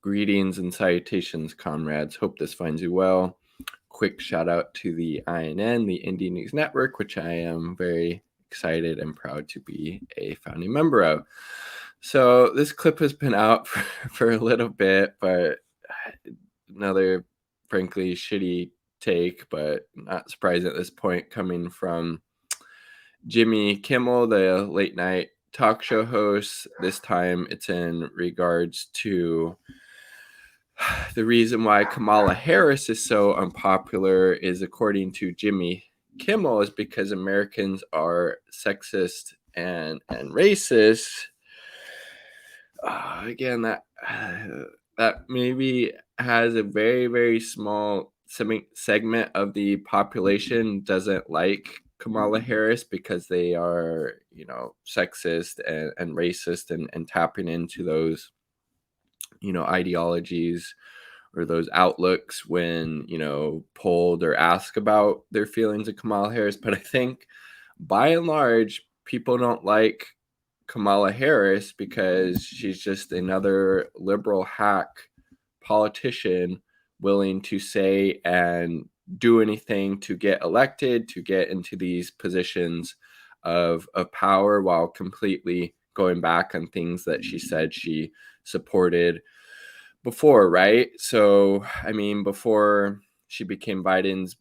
Greetings and salutations, comrades. Hope this finds you well. Quick shout out to the INN, the Indie News Network, which I am very excited and proud to be a founding member of. So this clip has been out for a little bit, but another frankly shitty take, but not surprising at this point, coming from Jimmy Kimmel, the late night talk show host. This time it's in regards to the reason why Kamala Harris is so unpopular is, according to Jimmy Kimmel, is because Americans are sexist and racist. Again, that maybe has a very, very small segment of the population doesn't like Kamala Harris because they are, sexist and racist and tapping into those, ideologies or those outlooks when, polled or asked about their feelings of Kamala Harris. But I think by and large, people don't like Kamala Harris because she's just another liberal hack politician willing to say and do anything to get elected, to get into these positions of power, while completely going back on things that she said she supported before, right? So, I mean, before she became Biden's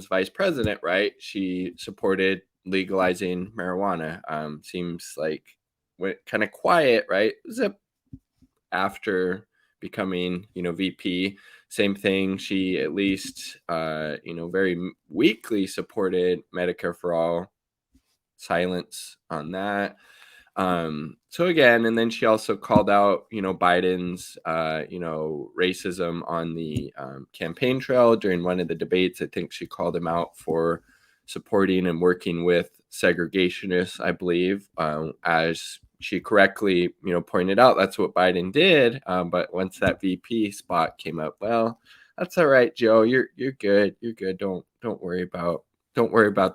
vice president, right, she supported legalizing marijuana. Seems like went kind of quiet, right? Zip after becoming, VP. Same thing. She at least, very weakly supported Medicare for all. Silence on that. So again, and then she also called out, Biden's, racism on the campaign trail during one of the debates. I think she called him out for supporting and working with segregationists, I believe, as she correctly, pointed out, that's what Biden did. But once that VP spot came up, well, that's all right, Joe. You're good. You're good. Don't worry about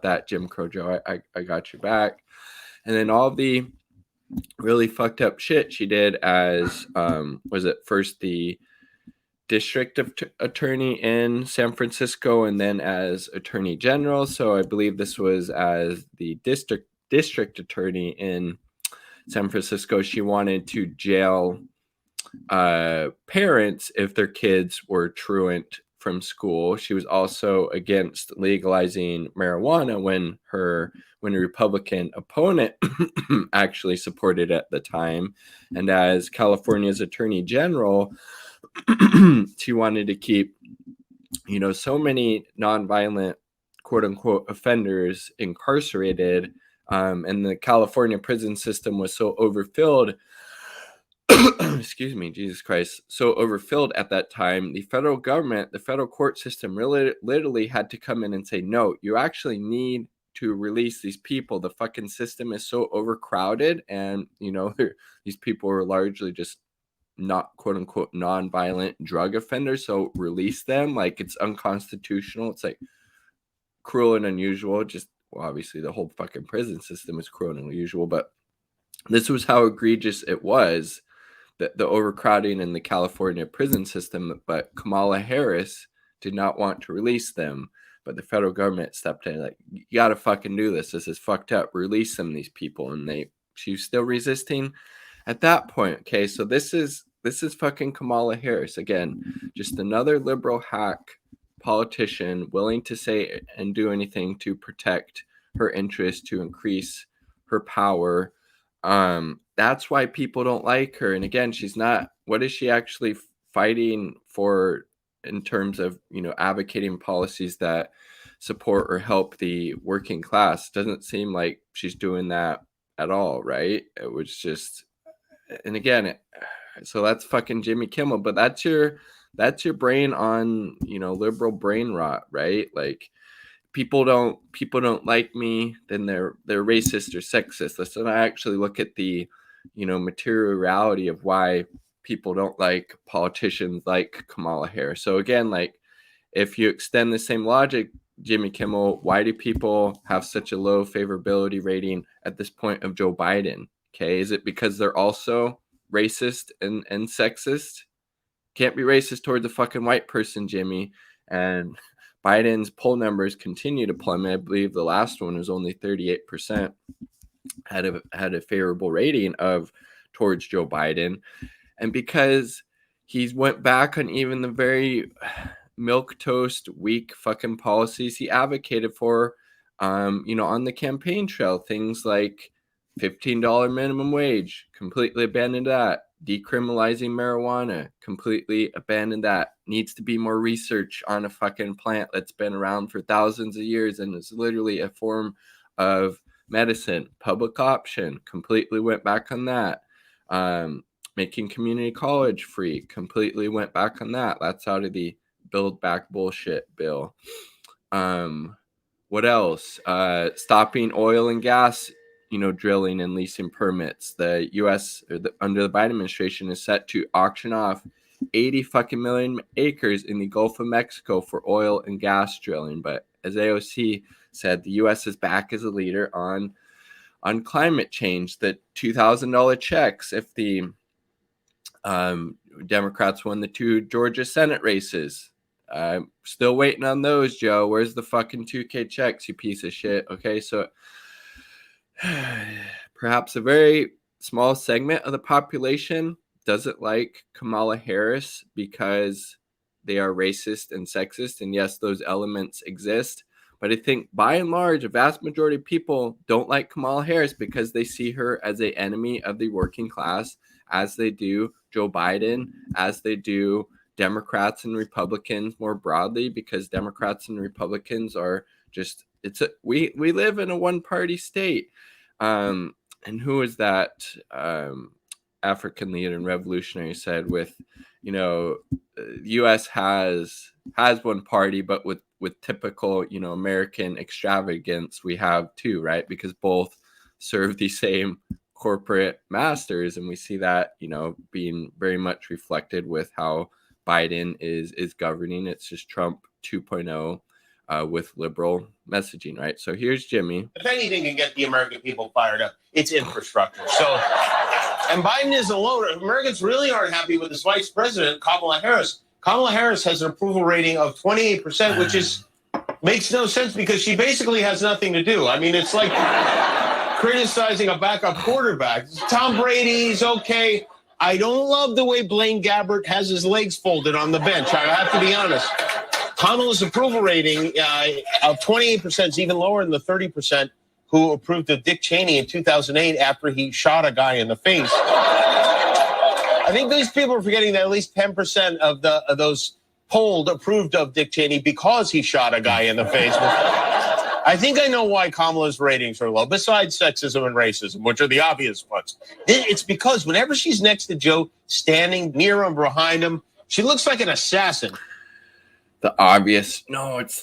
that, Jim Crow Joe. I got your back. And then all the really fucked up shit she did as was it first the district attorney in San Francisco and then as attorney general. So I believe this was as the district attorney in San Francisco. She wanted to jail parents if their kids were truant from school. She was also against legalizing marijuana when a Republican opponent actually supported at the time. And as California's attorney general, she wanted to keep, so many nonviolent, quote unquote, offenders incarcerated. And the California prison system was so overfilled. Excuse me, Jesus Christ, so overfilled at that time, the federal government, the federal court system really literally had to come in and say, no, you actually need to release these people. The fucking system is so overcrowded, and these people are largely just not, quote unquote, non-violent drug offenders, so release them. Like, it's unconstitutional. It's like cruel and unusual. Just, well, obviously the whole fucking prison system is cruel and unusual, but this was how egregious it was, the overcrowding in the California prison system. But Kamala Harris did not want to release them, but the federal government stepped in, like, you gotta fucking do this. This is fucked up. Release them, these people. And she was still resisting at that point. Okay, so this is fucking Kamala Harris again, just another liberal hack politician willing to say and do anything to protect her interests, to increase her power. That's why people don't like her. And again, she's not, what is she actually fighting for in terms of, advocating policies that support or help the working class? Doesn't seem like she's doing that at all, right? It was just, and again, so that's fucking Jimmy Kimmel, but that's your brain on, liberal brain rot, right? Like, people don't like me, then they're racist or sexist. Let's not actually look at the, material reality of why people don't like politicians like Kamala Harris. So again, like, if you extend the same logic, Jimmy Kimmel, why do people have such a low favorability rating at this point of Joe Biden? Okay, is it because they're also racist and sexist? Can't be racist towards a fucking white person, Jimmy. And Biden's poll numbers continue to plummet. I believe the last one was only 38%, had a favorable rating of towards Joe Biden. And because he's went back on even the very milquetoast, weak fucking policies he advocated for, on the campaign trail, things like $15 minimum wage, completely abandoned that. Decriminalizing marijuana, completely abandoned that. Needs to be more research on a fucking plant that's been around for thousands of years and is literally a form of medicine. Public option, completely went back on that. Making community college free, completely went back on that. That's out of the Build Back bullshit bill. What else? Stopping oil and gas, drilling and leasing permits. The U.S. Under the Biden administration is set to auction off 80 fucking million acres in the Gulf of Mexico for oil and gas drilling. But as AOC said, the U.S. is back as a leader on climate change. The $2,000 checks if the Democrats won the 2 Georgia Senate races. Still waiting on those, Joe. Where's the fucking 2K checks, you piece of shit? Okay, so perhaps a very small segment of the population doesn't like Kamala Harris because they are racist and sexist. And yes, those elements exist. But I think by and large, a vast majority of people don't like Kamala Harris because they see her as an enemy of the working class, as they do Joe Biden, as they do Democrats and Republicans more broadly, because Democrats and Republicans are just, we live in a one-party state. And who is that African leader and revolutionary said with, U.S. has one party, but with typical, American extravagance, we have two, right? Because both serve the same corporate masters. And we see that, being very much reflected with how Biden is governing. It's just Trump 2.0 with liberal messaging, right? So here's Jimmy. If anything can get the American people fired up, it's infrastructure. So, and Biden is alone. Americans really aren't happy with his vice president, Kamala Harris. Kamala Harris has an approval rating of 28%, which makes no sense because she basically has nothing to do. I mean, it's like criticizing a backup quarterback. Tom Brady's okay. I don't love the way Blaine Gabbert has his legs folded on the bench. I have to be honest. Kamala's approval rating of 28% is even lower than the 30% who approved of Dick Cheney in 2008 after he shot a guy in the face. I think these people are forgetting that at least 10% of those polled approved of Dick Cheney because he shot a guy in the face. I think I know why Kamala's ratings are low, besides sexism and racism, which are the obvious ones. It's because whenever she's next to Joe, standing near him, behind him, she looks like an assassin. The obvious. No, it's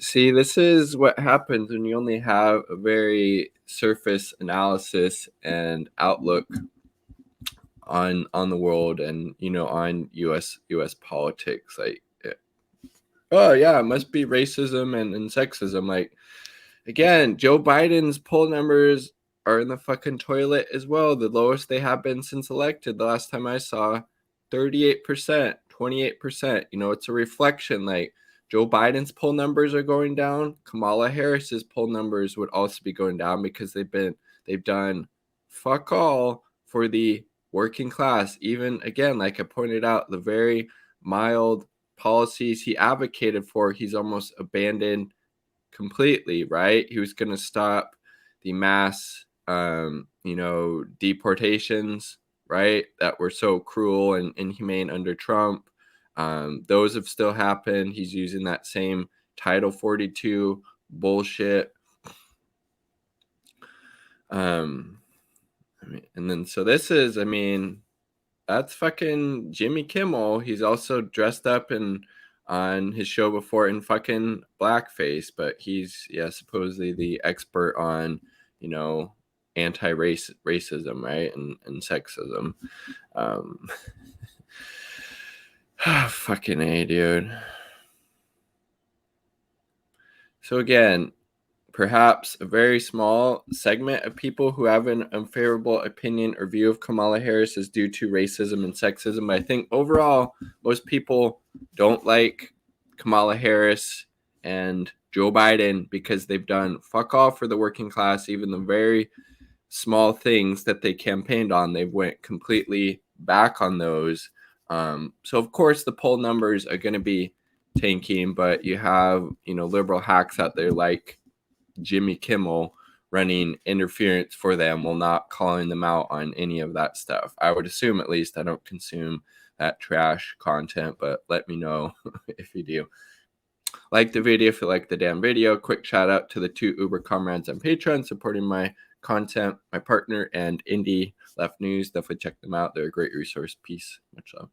see, this is what happens when you only have a very surface analysis and outlook on the world and, on US politics. Like, oh yeah, it must be racism and sexism. Like, again, Joe Biden's poll numbers are in the fucking toilet as well. The lowest they have been since elected. The last time I saw, 38%, 28%. It's a reflection. Like, Joe Biden's poll numbers are going down. Kamala Harris's poll numbers would also be going down because they've done fuck all for the working class. Even, again, like I pointed out, the very mild policies he advocated for, he's almost abandoned completely, right? He was going to stop the mass, deportations, right? That were so cruel and inhumane under Trump. Those have still happened. He's using that same Title 42 bullshit. And then, so this is, that's fucking Jimmy Kimmel. He's also dressed up on his show before in fucking blackface, but he's, supposedly the expert on, anti-racism, right? And sexism. Fucking A, dude. So again, perhaps a very small segment of people who have an unfavorable opinion or view of Kamala Harris is due to racism and sexism. But I think overall, most people don't like Kamala Harris and Joe Biden because they've done fuck all for the working class. Even the very small things that they campaigned on, they went completely back on those. So of course the poll numbers are going to be tanking, but you have, liberal hacks out there like Jimmy Kimmel running interference for them while not calling them out on any of that stuff. I would assume, at least. I don't consume that trash content, but let me know if you do. Like the video if you like the damn video. Quick shout out to the 2 Uber comrades on Patreon supporting my content, my partner and Indie Left News. Definitely check them out. They're a great resource. Peace. Much love.